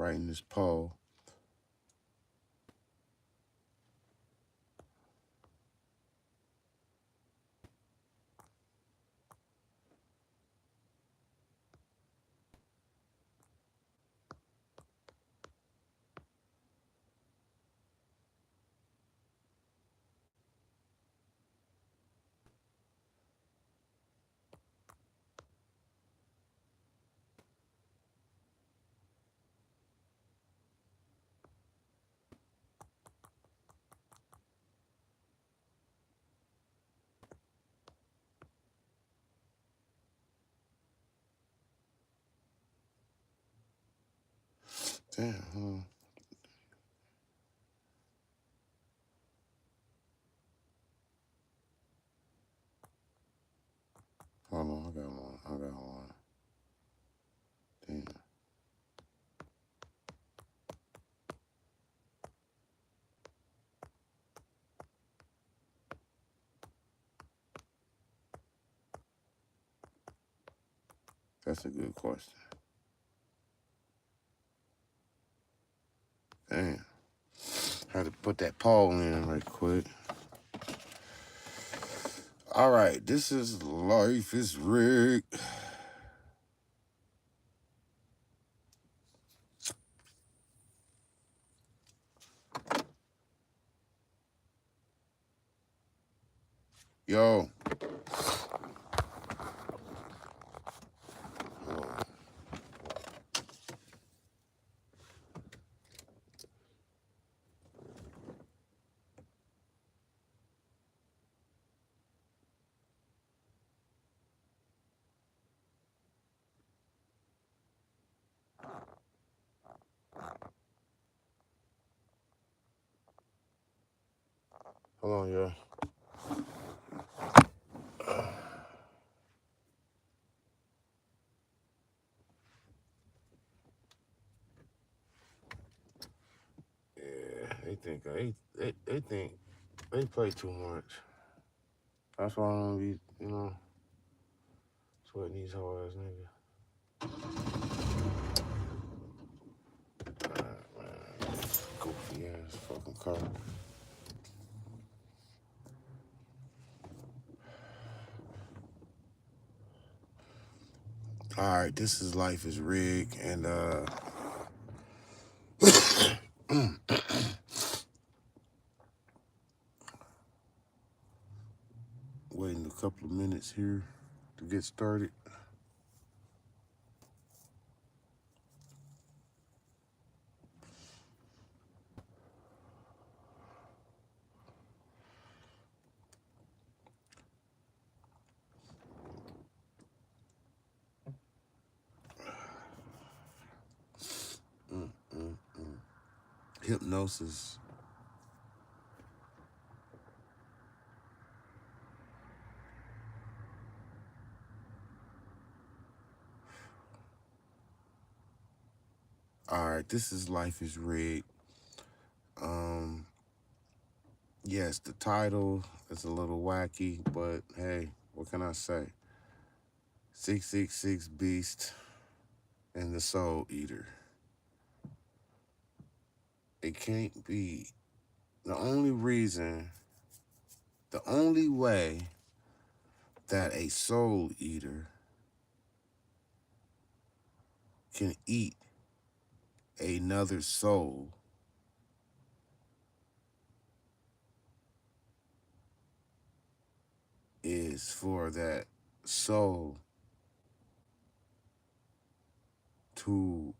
writing this poll. Damn, Hold on, I got one. Damn. That's a good question. Damn. Had to put that poll in right quick. All right, this is Life is Rick. Yo. Hold on, yo. Yeah, they think they think they play too much. That's why I don't be, sweating these whole ass niggas. Man, goofy ass fucking car. All right, this is Life is Rick, and waiting a couple of minutes here to get started. Hypnosis. All right, this is Life is Rigged. Yes, the title is a little wacky, but hey, what can I say? 666 Beast and the Soul Eater. It can't be. The only way that a soul eater can eat another soul is for that soul to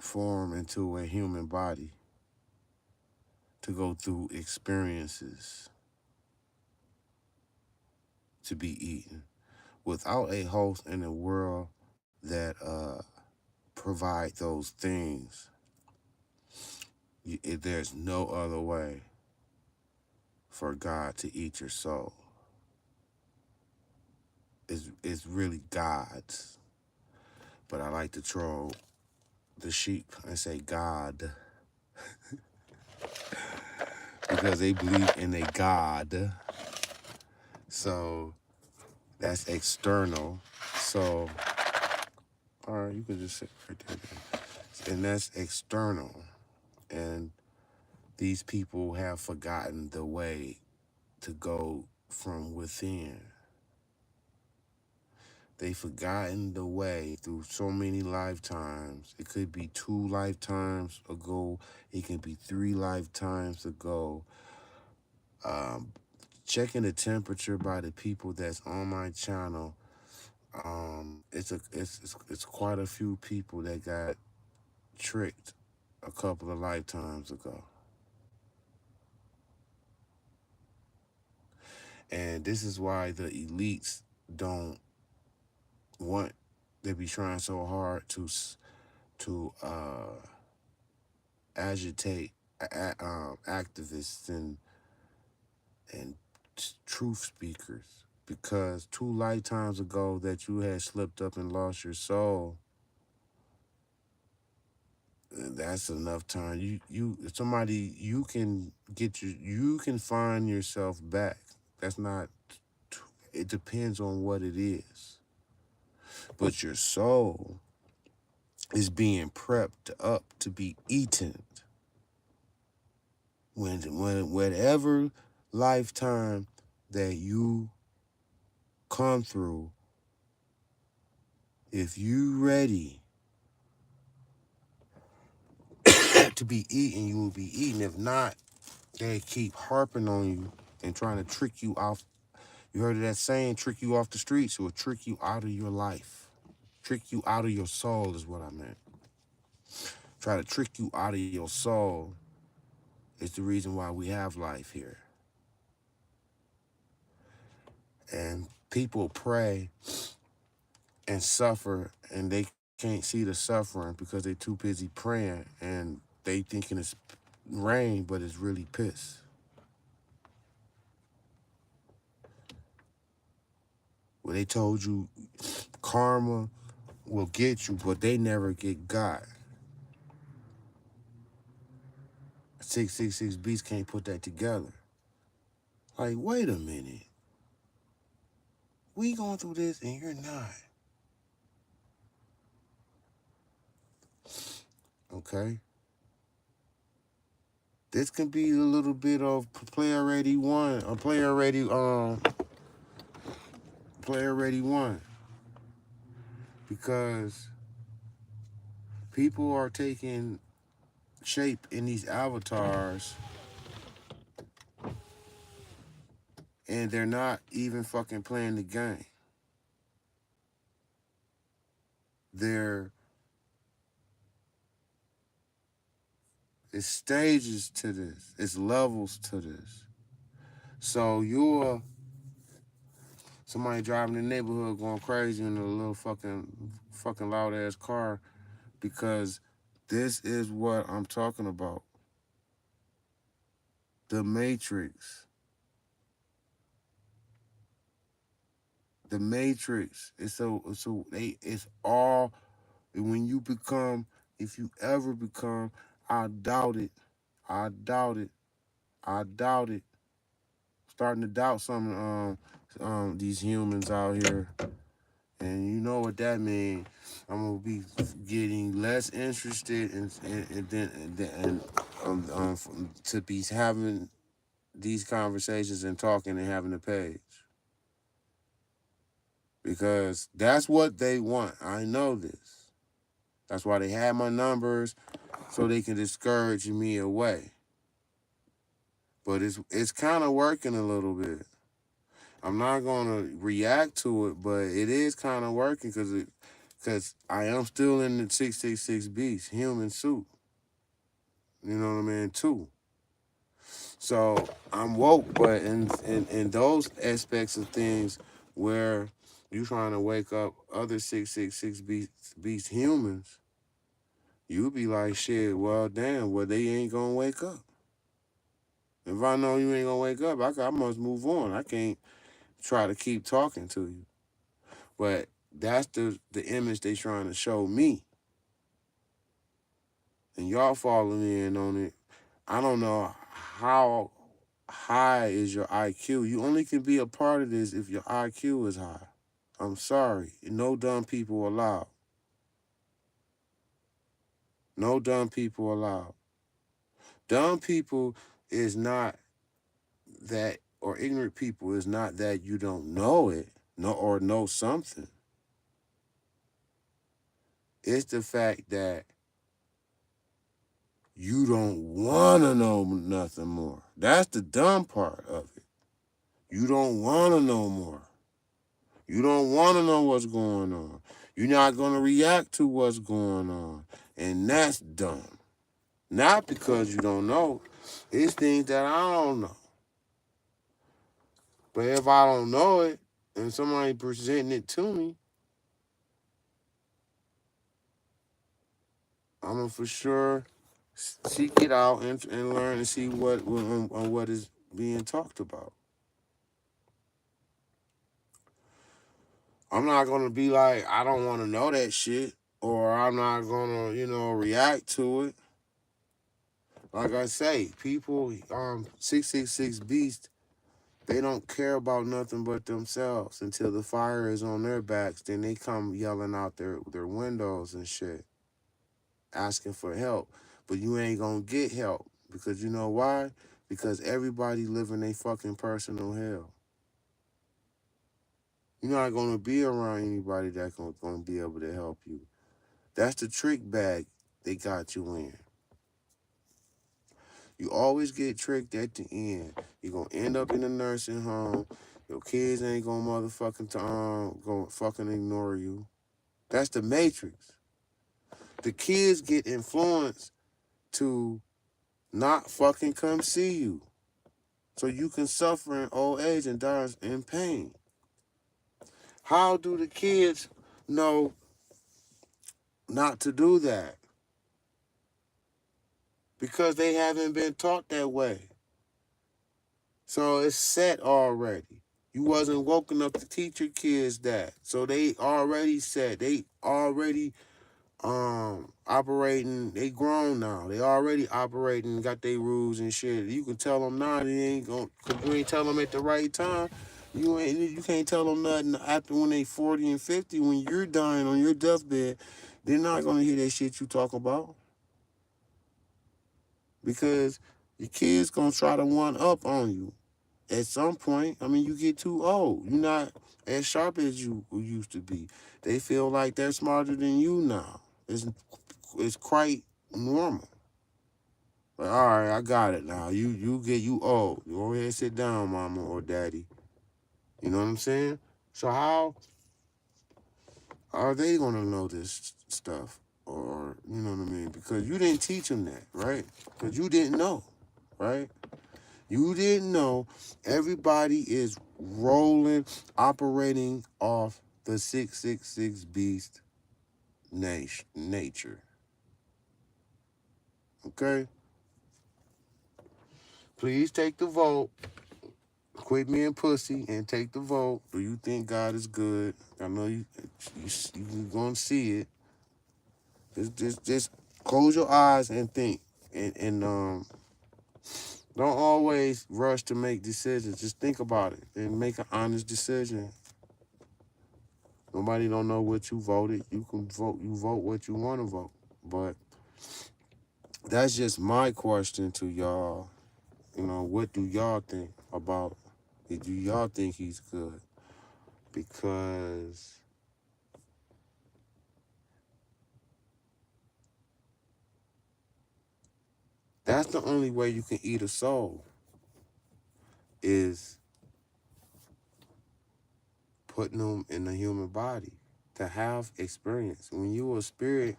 form into a human body, to go through experiences, to be eaten. Without a host in the world that provide those things, there's no other way for God to eat your soul. It's really God's. But I like to troll the sheep and say God because they believe in a God. So that's external. So, all right, you can just sit right there. Then. And that's external. And these people have forgotten the way to go from within. They've forgotten the way through so many lifetimes. It could be 2 lifetimes ago. It can be 3 lifetimes ago. Um, Checking the temperature by the people that's on my channel. It's quite a few people that got tricked a couple of lifetimes ago. And this is why the elites don't want, they be trying so hard to agitate activists and truth speakers, because 2 lifetimes ago that you had slipped up and lost your soul, that's enough time. Somebody, you can find yourself back. That's not, it depends on what it is. But your soul is being prepped up to be eaten. When whatever lifetime that you come through, if you ready to be eaten, you will be eaten. If not, they keep harping on you and trying to trick you off. You heard of that saying, trick you off the streets, or trick you out of your life. Trick you out of your soul is what I meant. Try to trick you out of your soul is the reason why we have life here. And people pray and suffer, and they can't see the suffering because they're too busy praying, and they thinking it's rain, but it's really piss. Well, they told you karma will get you, but they never get God. 666 Beats can't put that together. Like, wait a minute. We going through this and you're not. Okay? This can be a little bit of player ready one, or player ready one. Because people are taking shape in these avatars and they're not even fucking playing the game. It's stages to this. It's levels to this. So you're somebody driving the neighborhood going crazy in a little fucking loud ass car, because this is what I'm talking about. The Matrix. The Matrix. It's all, when you become, if you ever become, I doubt it. I doubt it. I doubt it. Starting to doubt some these humans out here. And you know what that means. I'm gonna be getting less interested to be having these conversations and talking and having a page. Because that's what they want. I know this. That's why they have my numbers, so they can discourage me away. But it's kind of working a little bit. I'm not gonna react to it, but it is kind of working because I am still in the 666 Beast human suit. You know what I mean, too. So I'm woke, but in those aspects of things where you trying to wake up other 666 beast humans, you be like, shit, well, damn, well, they ain't gonna wake up. If I know you ain't gonna wake up, I must move on. I can't try to keep talking to you. But that's the image they trying to show me. And y'all following in on it. I don't know how high is your IQ. You only can be a part of this if your IQ is high. I'm sorry. No dumb people allowed. No dumb people allowed. Dumb people is not that, or ignorant people is not that you don't know it, no, or know something. It's the fact that you don't want to know nothing more. That's the dumb part of it. You don't want to know more. You don't want to know what's going on. You're not going to react to what's going on. And that's dumb. Not because you don't know. It's things that I don't know. But if I don't know it and somebody presenting it to me, I'm going to for sure seek it out and learn and see what is being talked about. I'm not going to be like, I don't want to know that shit, or I'm not going to, react to it. Like I say, people, 666 Beast, they don't care about nothing but themselves until the fire is on their backs. Then they come yelling out their windows and shit, asking for help. But you ain't gonna get help because you know why? Because everybody living a fucking personal hell. You're not gonna be around anybody that's gonna be able to help you. That's the trick bag they got you in. You always get tricked at the end. You're gonna end up in a nursing home. Your kids ain't gonna gonna fucking ignore you. That's the matrix. The kids get influenced to not fucking come see you. So you can suffer in old age and die in pain. How do the kids know not to do that? Because they haven't been taught that way. So it's set already. You wasn't woken up to teach your kids that. So they already set. They already operating. They grown now. They already operating, got their rules and shit. You can tell them now. They ain't gonna, cause you ain't tell them at the right time. You can't tell them nothing after when they 40 and 50. When you're dying on your deathbed, they're not gonna hear that shit you talk about. Because your kids gonna try to one up on you. At some point, I mean, you get too old. You're not as sharp as you used to be. They feel like they're smarter than you now. It's quite normal. Like, all right, I got it now. You old. You go ahead and sit down, mama or daddy. You know what I'm saying? So how are they gonna know this stuff? Or you know what I mean? Because you didn't teach them that, right? Because you didn't know, right? You didn't know everybody is rolling, operating off the 666 beast nature. Okay? Please take the vote. Quit being pussy and take the vote. Do you think God is good? I know you're going to see it. Just close your eyes and think. And don't always rush to make decisions. Just think about it and make an honest decision. Nobody don't know what you voted. You can vote. You vote what you want to vote. But that's just my question to y'all. What do y'all think about it? Do y'all think he's good? Because that's the only way you can eat a soul is putting them in a human body to have experience. When you're a spirit,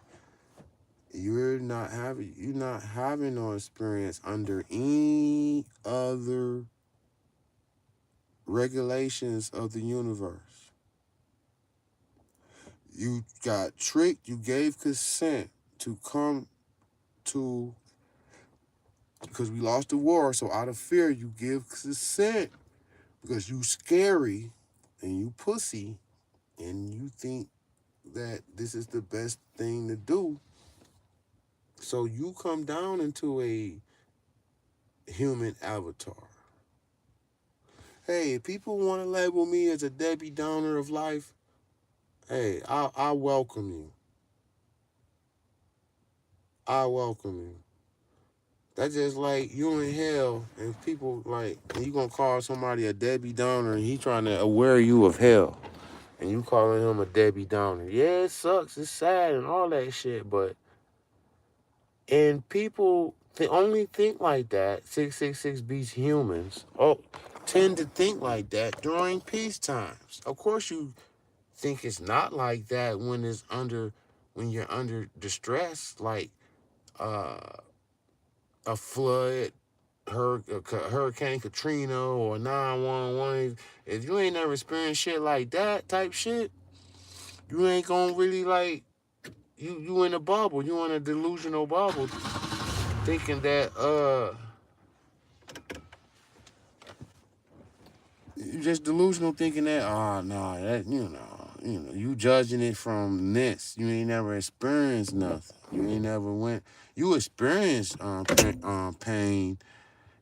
you're not having no experience under any other regulations of the universe. You got tricked, you gave consent to come to, because we lost the war, so out of fear you give consent because you scary and you pussy and you think that this is the best thing to do. So you come down into a human avatar. Hey, people want to label me as a Debbie Downer of life. hey, I welcome you. I welcome you. That's just like you in hell and people like and you gonna call somebody a Debbie Downer and he trying to aware you of hell. And you calling him a Debbie Downer. Yeah, it sucks, it's sad and all that shit, but and people only think like that. 666 beats humans. Oh, tend to think like that during peace times. Of course, you think it's not like that when you're under distress, like uh, a flood, Hurricane Katrina or 911. If you ain't never experienced shit like that type shit, you ain't gonna really like you in a bubble. You in a delusional bubble, thinking that you just delusional thinking that no that you judging it from this. You ain't never experienced nothing. You ain't never went. You experienced pain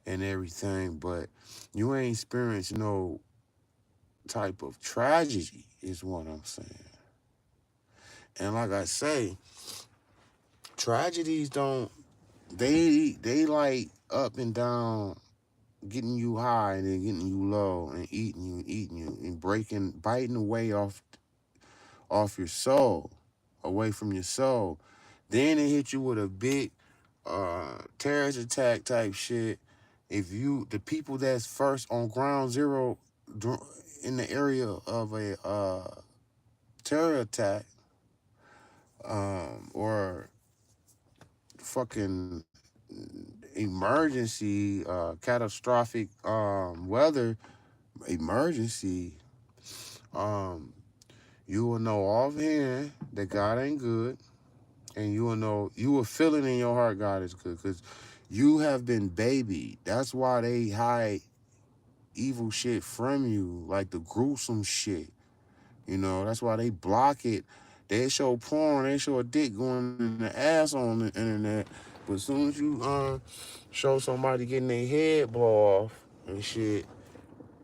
and everything, but you ain't experienced no type of tragedy. Is what I'm saying. And like I say, tragedies don't they like up and down, getting you high and then getting you low and eating you and biting away off your soul, away from your soul. Then it hit you with a big terrorist attack type shit. If the people that's first on ground zero in the area of a terror attack or fucking emergency, catastrophic weather emergency, um, you will know offhand that God ain't good, and you will feel it in your heart God is good, because you have been babied. That's why they hide evil shit from you, like the gruesome shit. That's why they block it. They show porn, they show a dick going in the ass on the internet, but as soon as you show somebody getting their head blow off and shit,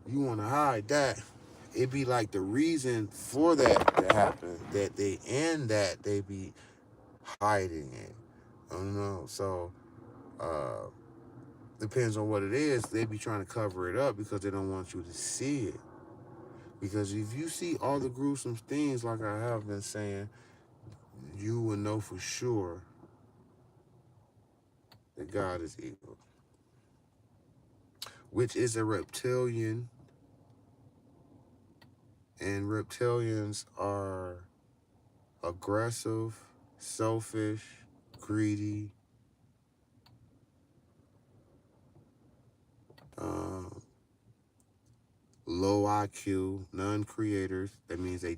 you want to hide that. It be like the reason for that to happen, that they be hiding it. I don't know. So uh depends on what it is. They be trying to cover it up because they don't want you to see it. Because if you see all the gruesome things, like I have been saying, you will know for sure that God is evil, which is a reptilian, and reptilians are aggressive, selfish, greedy, um, low IQ, non-creators. That means they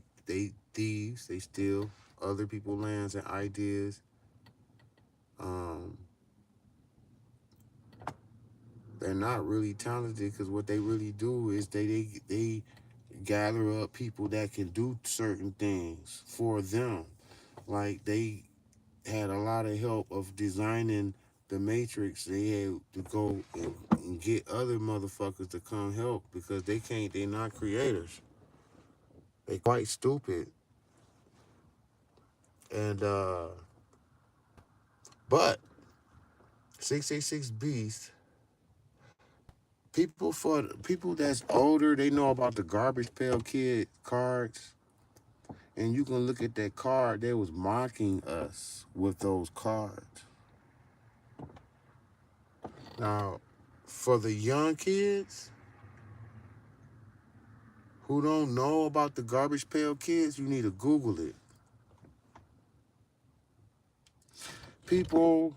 thieves. They steal other people's lands and ideas. Um, they're not really talented because what they really do is they gather up people that can do certain things for them. Like they had a lot of help of designing the Matrix. They had to go and get other motherfuckers to come help because they can't. They're not creators. They quite stupid. And but 666 Beast, people that's older, they know about the Garbage Pail Kid cards. And you can look at that card, they was mocking us with those cards. Now, for the young kids who don't know about the Garbage Pail Kids, you need to Google it. People,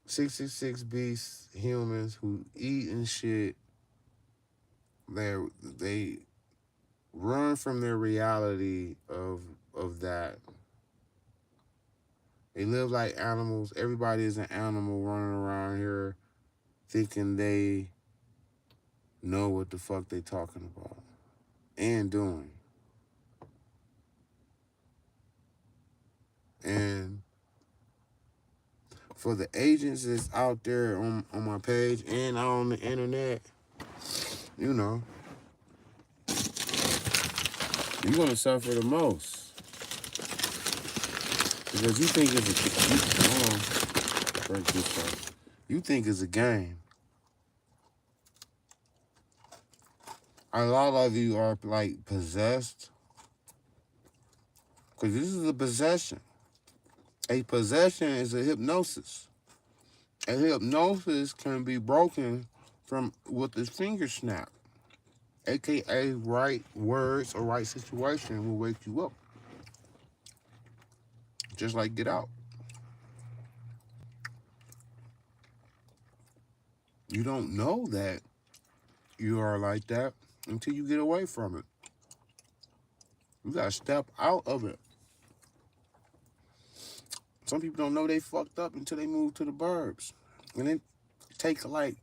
666 Beasts, humans who eat and shit, they run from their reality of that. They live like animals. Everybody is an animal running around here thinking they know what the fuck they talking about and doing. And for the agents that's out there on my page and out on the internet, you know, you're gonna suffer the most because you think it's hold on, break this up. You think it's a game. A lot of you are like possessed because this is a possession. A possession is a hypnosis. A hypnosis can be broken from with the finger snap, aka right words or right situation will wake you up. Just like Get Out. You don't know that you are like that until you get away from it. You gotta step out of it. Some people don't know they fucked up until they move to the burbs. And it takes like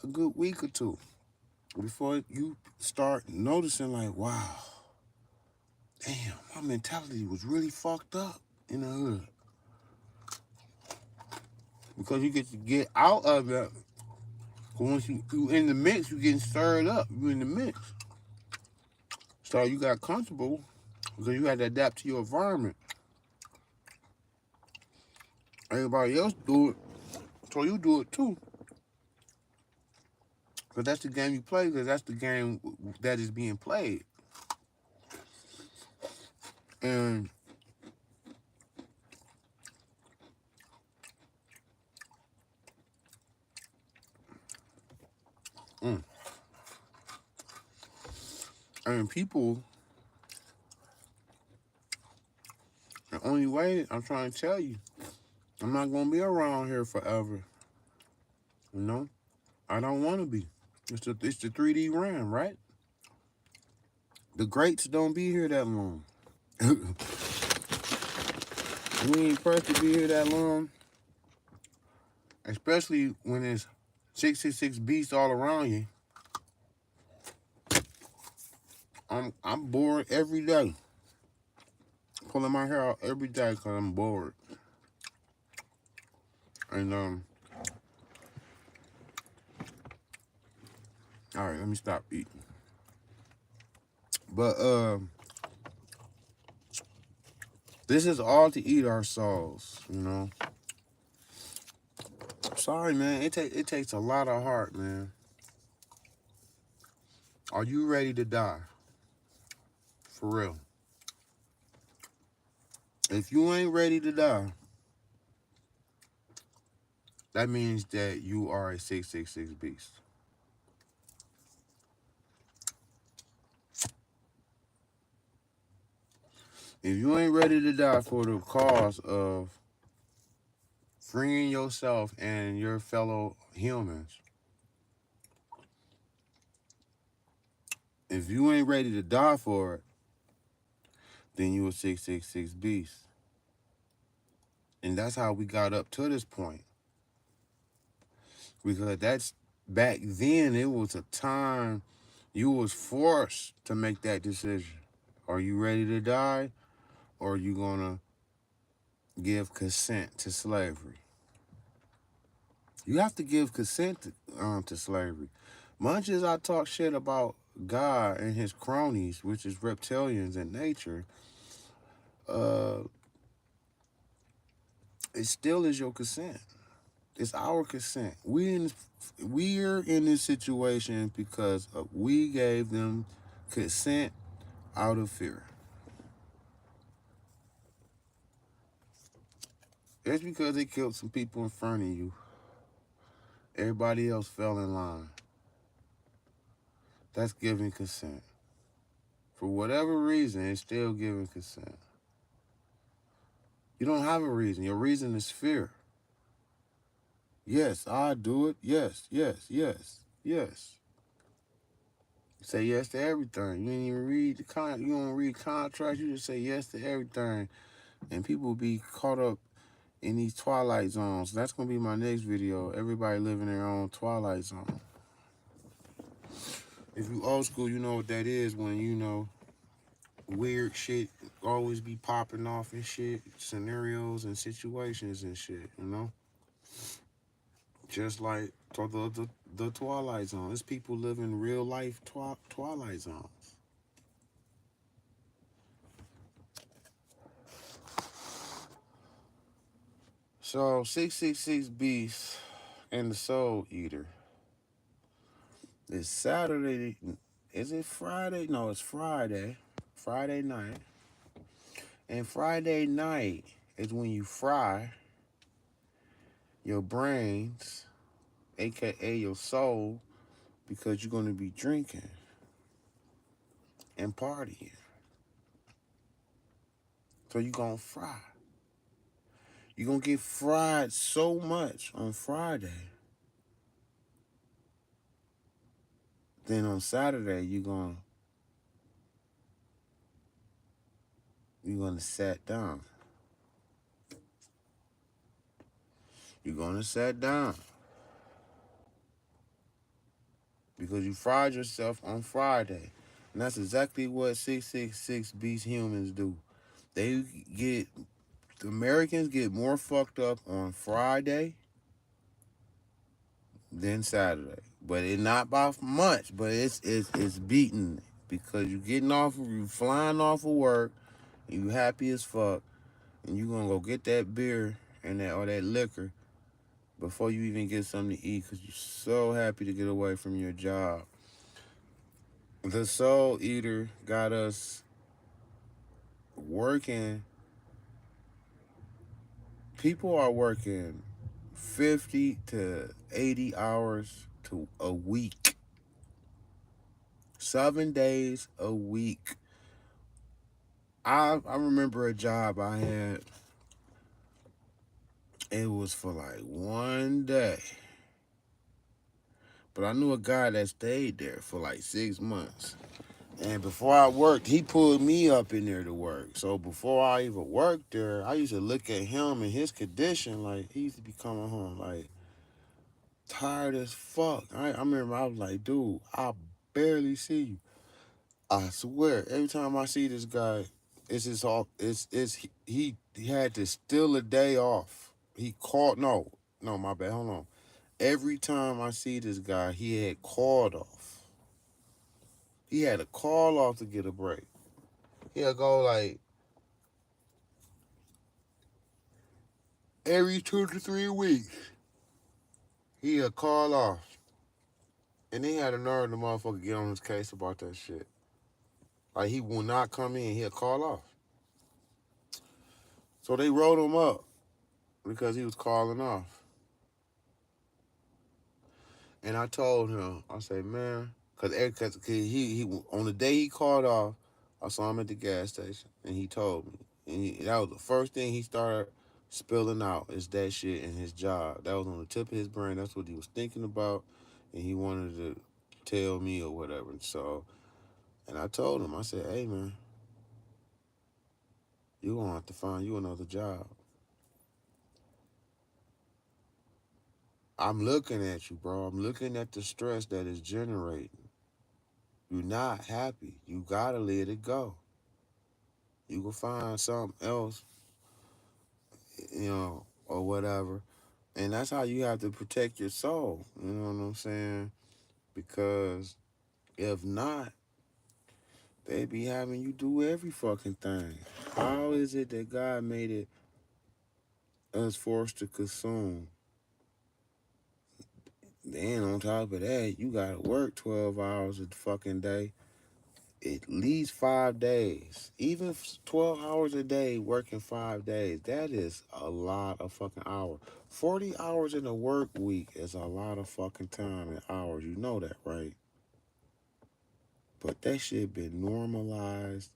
a good week or two before you start noticing like, wow, damn, my mentality was really fucked up in the hood. Because you get to get out of it. Once you in the mix, you getting stirred up. You in the mix. So you got comfortable because you had to adapt to your environment. Everybody else do it, so you do it too. Because that's the game you play, because that's the game that is being played. And and people, the only way I'm trying to tell you, I'm not gonna be around here forever. You know, I don't want to be. It's the 3D realm, right? The greats don't be here that long. We ain't supposed to be here that long, especially when there's 666 beasts all around you. I'm bored every day. Pulling my hair out every day because I'm bored. And all right, let me stop eating. But this is all to eat our souls, you know. Sorry, man. It takes a lot of heart, man. Are you ready to die? For real. If you ain't ready to die, that means that you are a 666 beast. If you ain't ready to die for the cause of freeing yourself and your fellow humans, if you ain't ready to die for it, then you a 666 beast. And that's how we got up to this point. Because that's back then, it was a time you was forced to make that decision. Are you ready to die, or are you gonna give consent to slavery? You have to give consent to slavery. Much as I talk shit about God and his cronies, which is reptilians in nature, it still is your consent. It's our consent. We're in this situation because we gave them consent out of fear. It's because they killed some people in front of you. Everybody else fell in line. That's giving consent. For whatever reason, it's still giving consent. You don't have a reason. Your reason is fear. Yes, I do it. Yes, yes, yes, yes. You say yes to everything. You ain't even read you don't read contracts. You just say yes to everything. And people be caught up in these twilight zones. That's gonna be my next video. Everybody living their own twilight zone. If you old school, you know what that is when you know weird shit always be popping off and shit, scenarios and situations and shit, you know? Just like the Twilight Zone. There's people living real life Twilight Zones. So 666 Beast and the Soul Eater. It's Saturday. Is it Friday? No, it's Friday. Friday night. And Friday night is when you fry your brains, aka your soul, because you're gonna be drinking and partying. So you're gonna fry. You're gonna get fried so much on Friday. Then on Saturday you're gonna sit down. You're gonna sit down. Because you fried yourself on Friday. And that's exactly what 666 Beast humans do. They get the Americans get more fucked up on Friday than Saturday. But it not by much, but it's beaten because you flying off of work, you happy as fuck, and you gonna go get that beer and that liquor before you even get something to eat because you're so happy to get away from your job. The Soul Eater got us working. People are working 50 to 80 hours to a week. 7 days a week. I remember a job I had. It was for like one day. But I knew a guy that stayed there for like 6 months. And before I worked, he pulled me up in there to work. So before I even worked there, I used to look at him and his condition. Like, he used to be coming home like tired as fuck. I remember I was like, dude, I barely see you. I swear, every time I see this guy, it's his off. He had to steal a day off. He called no my bad. Hold on. Every time I see this guy, he had called off. He had to call off to get a break. He'll go like every 2 to 3 weeks. He'll call off, and he had a nerve to motherfucker get on his case about that shit. Like he will not come in. He'll call off. So they wrote him up because he was calling off. And I told him, I said, man, cause he on the day he called off, I saw him at the gas station, and he told me, and that was the first thing he started spilling out is that shit in his job. That was on the tip of his brain. That's what he was thinking about, and he wanted to tell me or whatever. So, and I told him, I said, hey man, you gonna have to find you another job. I'm looking at you, bro. I'm looking at the stress that is generating. You're not happy. You gotta let it go. You can find something else, or whatever. And that's how you have to protect your soul. You know what I'm saying? Because if not, they be having you do every fucking thing. How is it that God made it us forced to consume? Then on top of that, you gotta work 12 hours a fucking day. At least 5 days. Even 12 hours a day working 5 days. That is a lot of fucking hours. 40 hours in a work week is a lot of fucking time and hours. You know that, right? But that shit been normalized.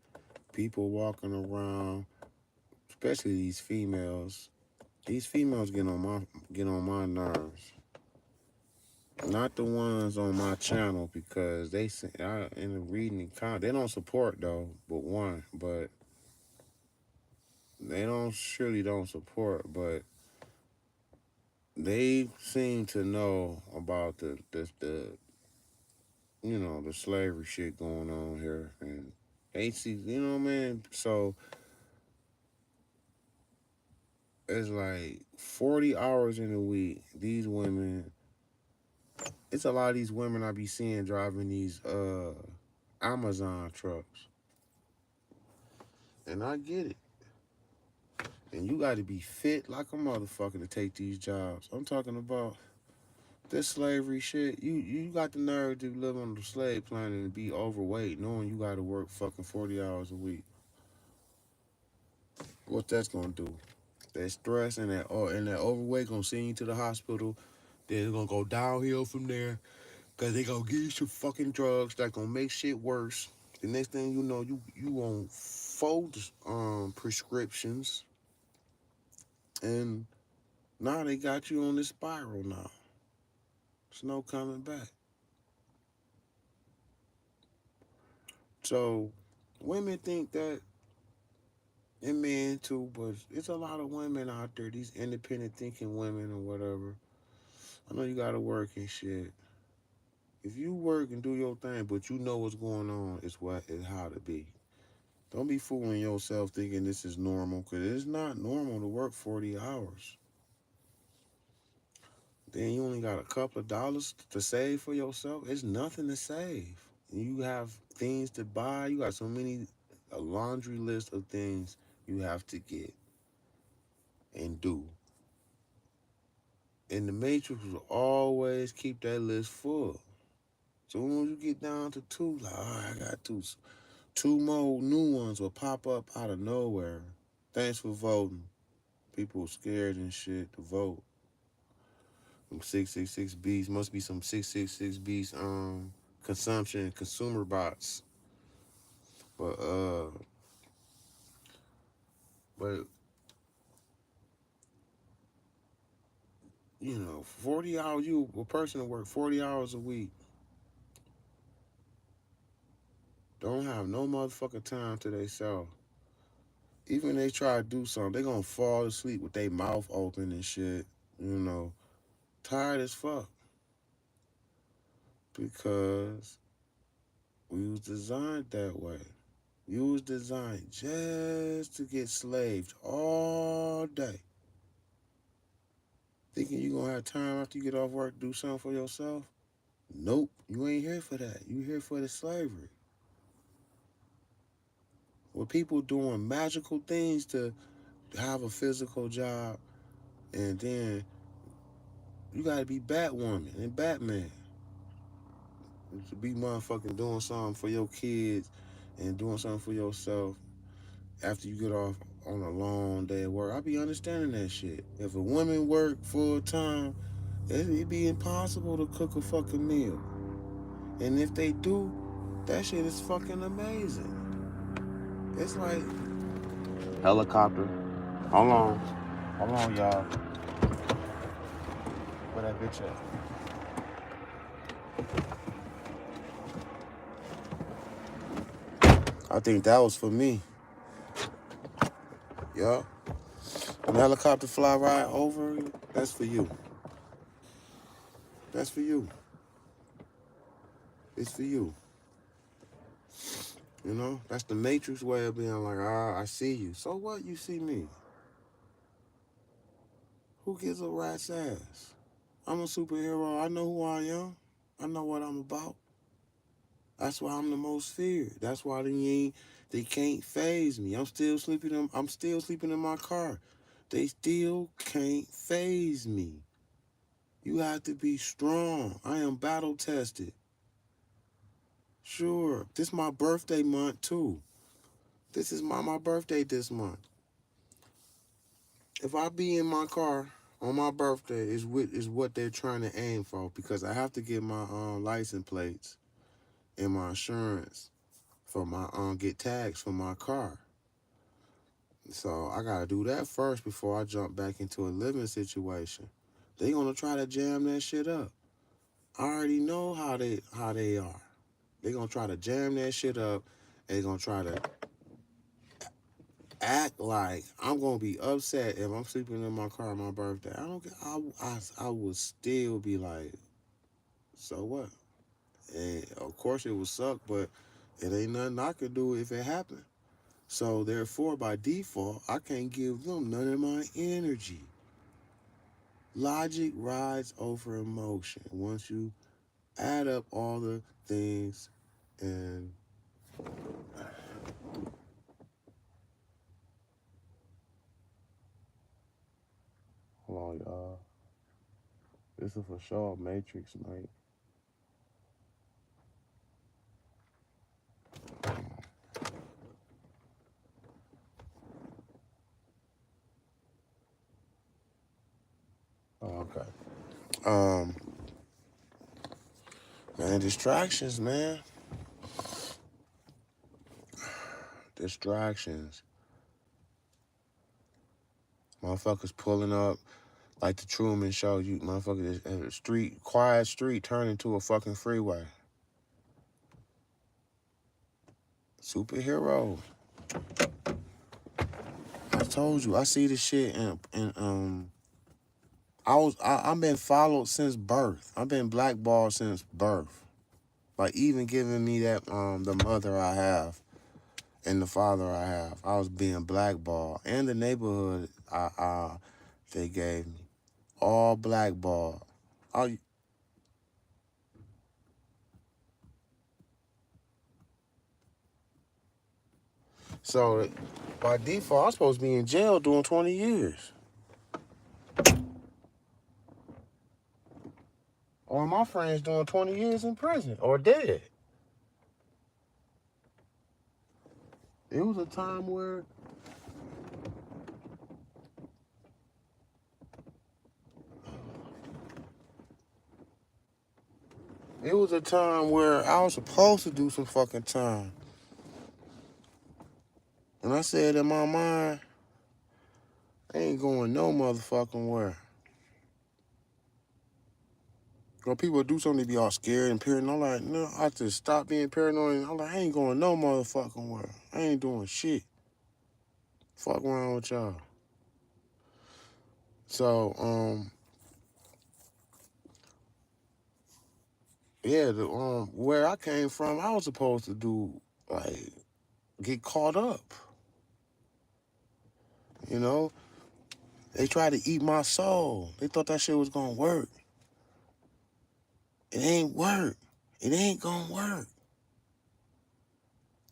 People walking around, especially these females. These females get on my nerves. Not the ones on my channel because they in the reading the comment. They don't support though, but they don't support, but they seem to know about the slavery shit going on here, and they see, man. So it's like 40 hours in a week. These women, it's a lot of these women I be seeing driving these Amazon trucks, and I get it. And you got to be fit like a motherfucker to take these jobs. I'm talking about this slavery shit. You got the nerve to live on the slave planet and be overweight, knowing you got to work fucking 40 hours a week. What that's gonna do? That stress and that overweight gonna send you to the hospital. Then it's gonna go downhill from there, cause they gonna give you some fucking drugs that gonna make shit worse. The next thing you know, you on four prescriptions, and now they got you on this spiral. Now there's no coming back. So women think that, and men too, but it's a lot of women out there, these independent thinking women or whatever. I know you gotta work and shit. If you work and do your thing, but you know what's going on, it's what is how to be. Don't be fooling yourself thinking this is normal, because it's not normal to work 40 hours. Then you only got a couple of dollars to save for yourself. It's nothing to save. You have things to buy. You got so many, a laundry list of things you have to get and do. And the Matrix will always keep that list full. So when you get down to two, like, all right, I got two more new ones will pop up out of nowhere. Thanks for voting. People are scared and shit to vote. Them 666 beats must be some 666 beats consumption consumer bots. But but you know, 40 hours, you a person to work 40 hours a week don't have no motherfucking time to themselves. Even if they try to do something, they gonna fall asleep with their mouth open and shit. You know, tired as fuck. Because we was designed that way. You was designed just to get slaved all day. Thinking you gonna have time after you get off work to do something for yourself? Nope, you ain't here for that. You here for the slavery. With people doing magical things to have a physical job, and then you gotta be Batwoman and Batman to be motherfucking doing something for your kids and doing something for yourself after you get off on a long day of work. I be understanding that shit. If a woman work full time, it'd be impossible to cook a fucking meal. And if they do, that shit is fucking amazing. It's like helicopter. Hold on, y'all. Where that bitch at? I think that was for me. Yup. When the helicopter fly right over, that's for you. That's for you. It's for you. You know, that's the Matrix way of being like, I see you. So what? You see me? Who gives a rat's ass? I'm a superhero. I know who I am. I know what I'm about. That's why I'm the most feared. That's why they can't phase me. I'm still sleeping in my car. They still can't phase me. You have to be strong. I am battle tested. Sure. This is my birthday month too. This is my birthday this month. If I be in my car on my birthday is what they're trying to aim for, because I have to get my license plates and my insurance for my get tags for my car. So I gotta do that first before I jump back into a living situation. They gonna try to jam that shit up. I already know how they are. They gonna try to jam that shit up. They gonna try to act like I'm gonna be upset if I'm sleeping in my car on my birthday. I don't get. I would still be like, so what? And of course it would suck, but it ain't nothing I could do if it happened. So therefore, by default, I can't give them none of my energy. Logic rides over emotion. Once you add up all the things and Hold on, y'all. This is for sure Matrix, mate. Oh, okay. Um, man, distractions, man. Distractions. Motherfuckers pulling up like the Truman Show. You motherfuckers, quiet street turn into a fucking freeway. Superhero. I told you, I see this shit and I've been followed since birth. I've been blackballed since birth. Like even giving me that the mother I have and the father I have, I was being blackballed. And the neighborhood they gave me. All blackballed. I, so by default, I'm supposed to be in jail doing 20 years. All my friends doing 20 years in prison or dead. It was a time where I was supposed to do some fucking time. And I said in my mind, I ain't going no motherfucking where. When people do something, they be all scared and paranoid. I'm like, no, I just stop being paranoid. And I'm like, I ain't going no motherfucking where. I ain't doing shit. Fuck around with y'all. So, yeah, where I came from, I was supposed to do, like, get caught up. You know? They tried to eat my soul. They thought that shit was gonna work. It ain't work. It ain't gonna work.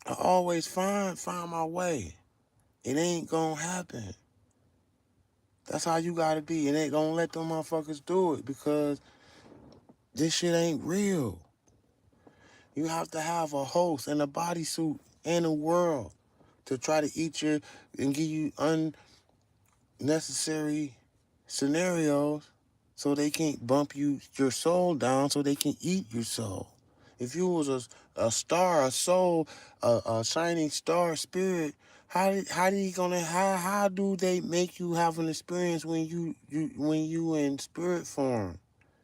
I always find my way. It ain't gonna happen. That's how you gotta be. It ain't gonna let them motherfuckers do it because this shit ain't real. You have to have a host and a bodysuit and a world to try to eat your and give you unnecessary scenarios so they can't bump your soul down so they can eat your soul. If you was a star, a soul, a shining star spirit, how do they make you have an experience when you in spirit form?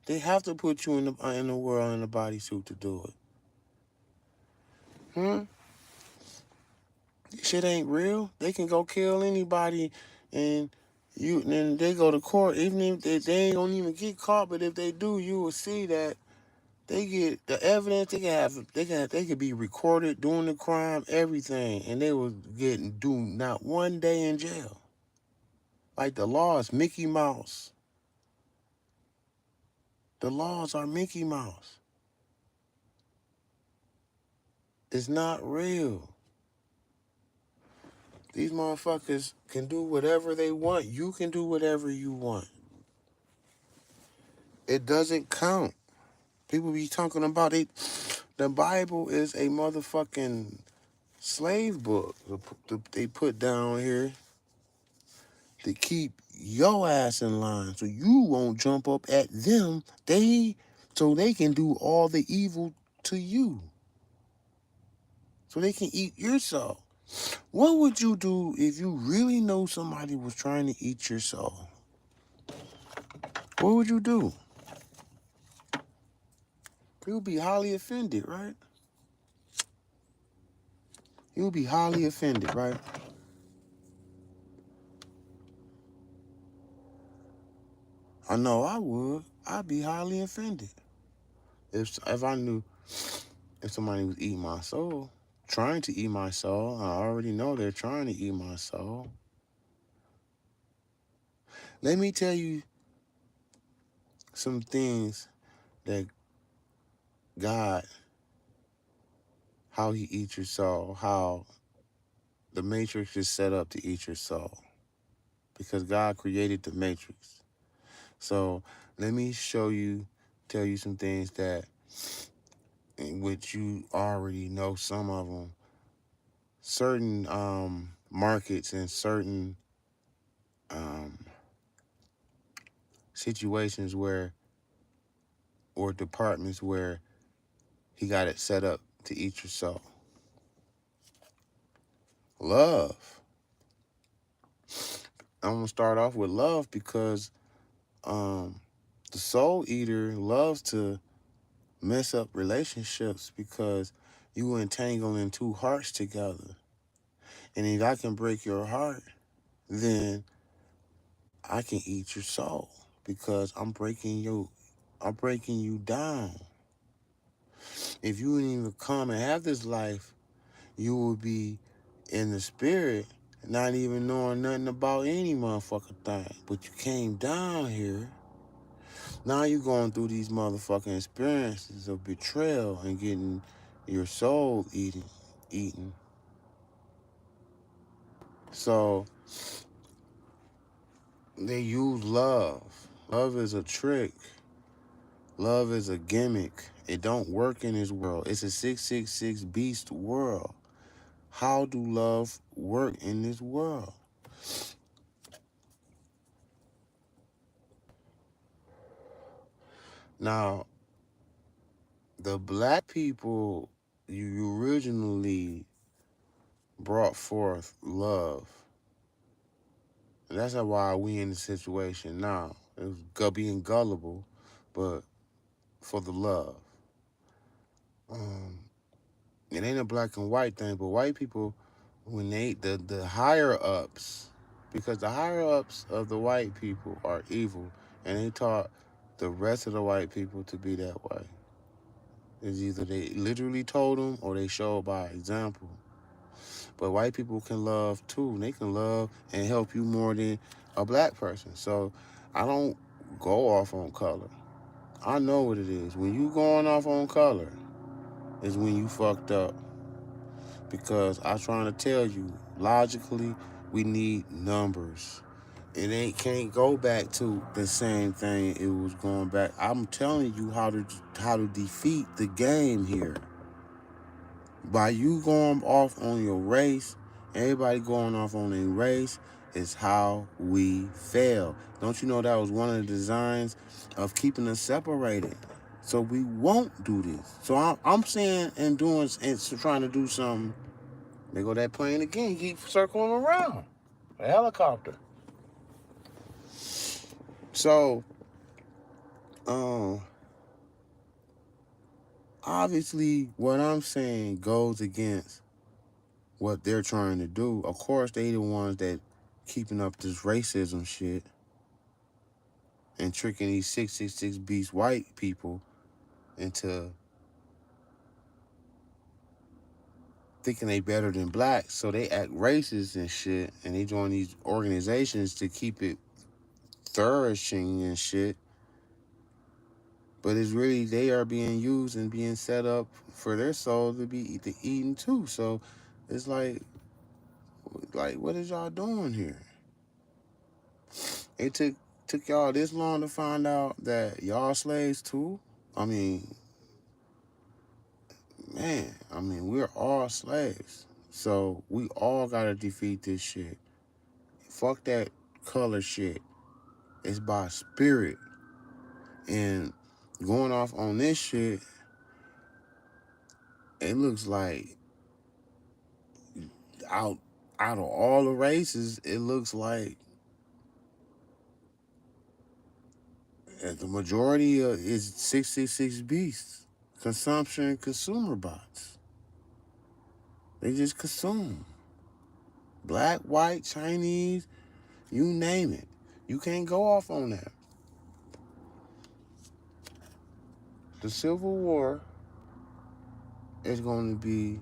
They have to put you in the world in a bodysuit to do it. This shit ain't real. They can go kill anybody, and then they go to court. Even if they ain't gonna even get caught, but if they do, you will see that they get the evidence. They could be recorded doing the crime, everything, and they was getting do not one day in jail. Like the law is Mickey Mouse. The laws are Mickey Mouse. It's not real. These motherfuckers can do whatever they want. You can do whatever you want. It doesn't count. People be talking about it. The Bible is a motherfucking slave book they put down here to keep your ass in line so you won't jump up at them. So they can do all the evil to you. So they can eat your soul. What would you do if you really know somebody was trying to eat your soul? What would you do? You'll be highly offended, right? You'll be highly offended, right? I know I would. I'd be highly offended. If I knew if somebody was eating my soul, trying to eat my soul, I already know they're trying to eat my soul. Let me tell you some things that God, how he eats your soul, how the matrix is set up to eat your soul. Because God created the matrix. So let me tell you some things that, in which you already know some of them. Certain markets and certain um, situations where, or departments where he got it set up to eat your soul. Love. I'm gonna start off with love because um, the soul eater loves to mess up relationships because you entangling two hearts together. And if I can break your heart, then I can eat your soul because I'm breaking you down. If you didn't even come and have this life, you would be in the spirit, not even knowing nothing about any motherfucking thing. But you came down here. Now you going through these motherfucking experiences of betrayal and getting your soul eaten. So they use love. Love is a trick. Love is a gimmick. It don't work in this world. It's a 666 beast world. How do love work in this world? Now, the black people, you originally brought forth love. And that's why we in the situation now. It was being gullible, but for the love. Um, it ain't a black and white thing, but white people, when the higher ups, because the higher ups of the white people are evil, and they taught the rest of the white people to be that way. It's either they literally told them or they showed by example. But white people can love too. And they can love and help you more than a black person. So I don't go off on color. I know what it is. When you going off on color is when you fucked up. Because I'm trying to tell you, logically, we need numbers. It ain't can't go back to the same thing it was going back. I'm telling you how to defeat the game here. By you going off on your race, everybody going off on their race is how we fail. Don't you know that was one of the designs of keeping us separated? So we won't do this. So I'm saying and doing and trying to do something. They go that plane again. You keep circling around. A helicopter. So, um, obviously, what I'm saying goes against what they're trying to do. Of course, they the ones that keeping up this racism shit and tricking these 666 beast white people into thinking they better than blacks. So they act racist and shit, and they join these organizations to keep it flourishing and shit. But it's really they are being used and being set up for their soul to be eaten too. So it's like what is y'all doing here? It took y'all this long to find out that y'all slaves too. I mean, man, we're all slaves. So we all gotta defeat this shit. Fuck that color shit. It's by spirit. And going off on this shit, it looks like out out of all the races, it looks like the majority is 666 beasts. Consumption and consumer bots. They just consume. Black, white, Chinese, you name it. You can't go off on that. The Civil War is going to be,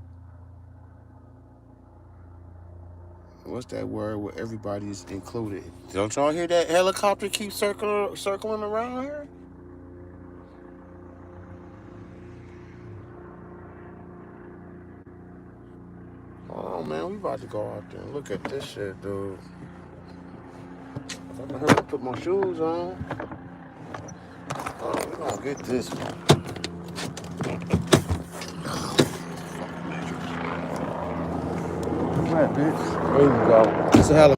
what's that word where everybody's included? Don't y'all hear that helicopter keep circling around here? Oh man, we about to go out there and look at this shit, dude. I heard to put my shoes on. I'll get this one. Where, bitch? There you go. It's a helicopter.